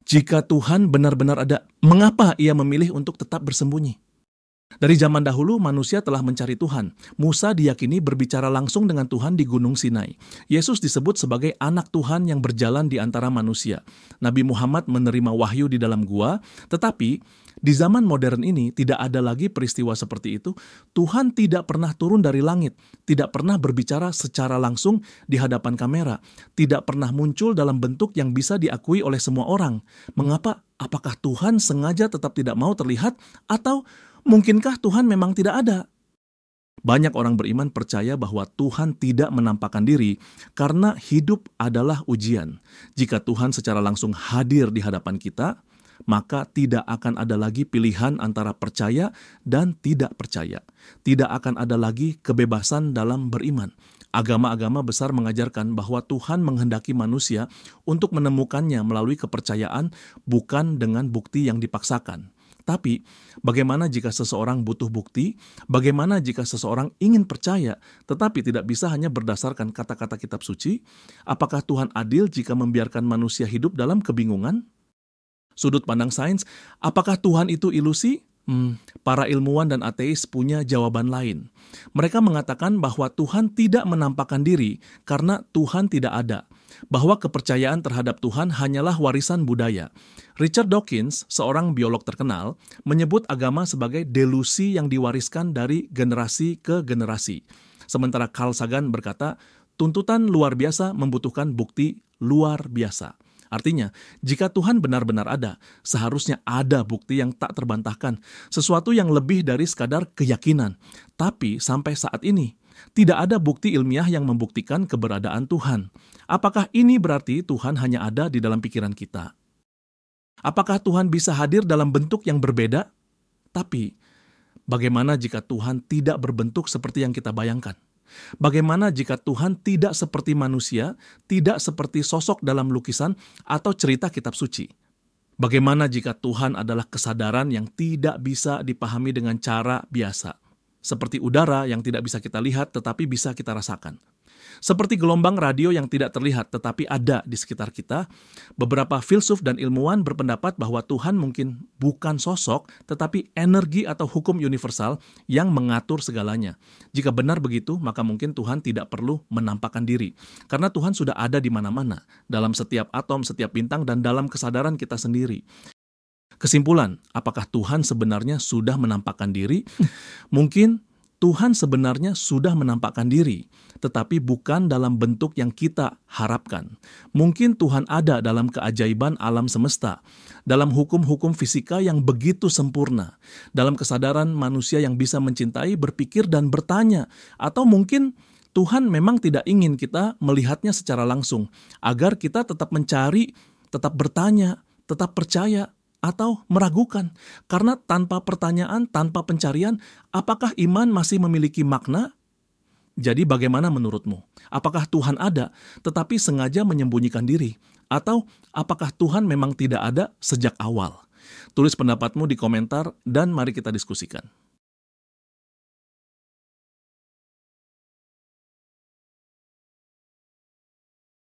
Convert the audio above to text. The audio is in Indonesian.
Jika Tuhan benar-benar ada, mengapa ia memilih untuk tetap bersembunyi? Dari zaman dahulu, manusia telah mencari Tuhan. Musa diyakini berbicara langsung dengan Tuhan di Gunung Sinai. Yesus disebut sebagai anak Tuhan yang berjalan di antara manusia. Nabi Muhammad menerima wahyu di dalam gua, tetapi di zaman modern ini tidak ada lagi peristiwa seperti itu. Tuhan tidak pernah turun dari langit, tidak pernah berbicara secara langsung di hadapan kamera, tidak pernah muncul dalam bentuk yang bisa diakui oleh semua orang. Mengapa? Apakah Tuhan sengaja tetap tidak mau terlihat, atau mungkinkah Tuhan memang tidak ada? Banyak orang beriman percaya bahwa Tuhan tidak menampakkan diri karena hidup adalah ujian. Jika Tuhan secara langsung hadir di hadapan kita, maka tidak akan ada lagi pilihan antara percaya dan tidak percaya. Tidak akan ada lagi kebebasan dalam beriman. Agama-agama besar mengajarkan bahwa Tuhan menghendaki manusia untuk menemukannya melalui kepercayaan, bukan dengan bukti yang dipaksakan. Tapi, bagaimana jika seseorang butuh bukti? Bagaimana jika seseorang ingin percaya, tetapi tidak bisa hanya berdasarkan kata-kata kitab suci? Apakah Tuhan adil jika membiarkan manusia hidup dalam kebingungan? Sudut pandang sains, apakah Tuhan itu ilusi? Para ilmuwan dan ateis punya jawaban lain. Mereka mengatakan bahwa Tuhan tidak menampakkan diri karena Tuhan tidak ada, bahwa kepercayaan terhadap Tuhan hanyalah warisan budaya. Richard Dawkins, seorang biolog terkenal, menyebut agama sebagai delusi yang diwariskan dari generasi ke generasi. Sementara Carl Sagan berkata, tuntutan luar biasa membutuhkan bukti luar biasa. Artinya, jika Tuhan benar-benar ada, seharusnya ada bukti yang tak terbantahkan, sesuatu yang lebih dari sekadar keyakinan. Tapi sampai saat ini, tidak ada bukti ilmiah yang membuktikan keberadaan Tuhan. Apakah ini berarti Tuhan hanya ada di dalam pikiran kita? Apakah Tuhan bisa hadir dalam bentuk yang berbeda? Tapi, bagaimana jika Tuhan tidak berbentuk seperti yang kita bayangkan? Bagaimana jika Tuhan tidak seperti manusia, tidak seperti sosok dalam lukisan atau cerita kitab suci? Bagaimana jika Tuhan adalah kesadaran yang tidak bisa dipahami dengan cara biasa? Seperti udara yang tidak bisa kita lihat tetapi bisa kita rasakan. Seperti gelombang radio yang tidak terlihat tetapi ada di sekitar kita, beberapa filsuf dan ilmuwan berpendapat bahwa Tuhan mungkin bukan sosok tetapi energi atau hukum universal yang mengatur segalanya. Jika benar begitu, maka mungkin Tuhan tidak perlu menampakkan diri, karena Tuhan sudah ada di mana-mana, dalam setiap atom, setiap bintang, dan dalam kesadaran kita sendiri. Kesimpulan, apakah Tuhan sebenarnya sudah menampakkan diri? Mungkin Tuhan sebenarnya sudah menampakkan diri, tetapi bukan dalam bentuk yang kita harapkan. Mungkin Tuhan ada dalam keajaiban alam semesta, dalam hukum-hukum fisika yang begitu sempurna, dalam kesadaran manusia yang bisa mencintai, berpikir, dan bertanya. Atau mungkin Tuhan memang tidak ingin kita melihatnya secara langsung, agar kita tetap mencari, tetap bertanya, tetap percaya, atau meragukan. Karena tanpa pertanyaan, tanpa pencarian, apakah iman masih memiliki makna? Jadi bagaimana menurutmu? Apakah Tuhan ada, tetapi sengaja menyembunyikan diri? Atau apakah Tuhan memang tidak ada sejak awal? Tulis pendapatmu di komentar dan mari kita diskusikan.